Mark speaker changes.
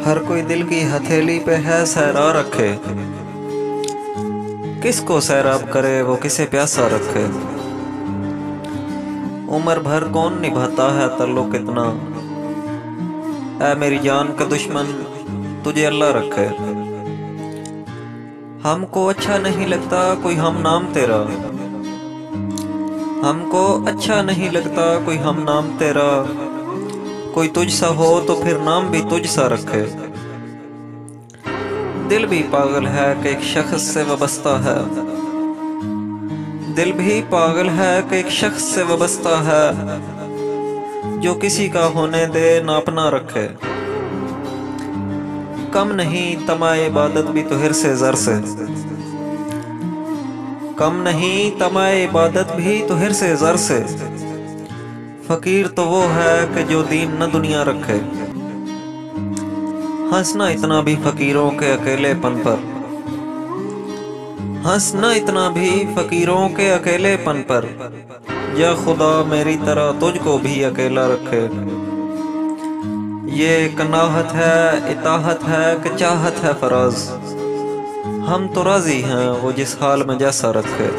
Speaker 1: हर कोई दिल की हथेली पे है सहरा रखे, किसको सैराब करे वो किसे प्यासा रखे। उम्र भर कौन निभाता है ताल्लुक इतना, ऐ मेरी जान का दुश्मन तुझे अल्लाह रखे। हमको अच्छा नहीं लगता कोई हम नाम तेरा, हमको अच्छा नहीं लगता कोई हम नाम तेरा, कोई तुझ सा हो तो फिर नाम भी तुझ सा रखे। दिल भी पागल है कि एक शख्स से वाबस्ता है, दिल भी पागल है कि एक शख्स से वाबस्ता है, जो किसी का होने दे ना अपना रखे। कम नहीं तमाए इबादत भी तो हिर्से ज़र से, कम नहीं तमाए इबादत भी तो हिर्से ज़र से। फकीर तो वो है कि जो दीन न दुनिया रखे। हंसना इतना भी फकीरों के अकेलेपन पर, हंसना इतना भी फकीरों के अकेलेपन पर, या खुदा मेरी तरह तुझको भी अकेला रखे। ये कनाहत है इताहत है कि चाहत है फराज, हम तो राजी हैं वो जिस हाल में जैसा रखे।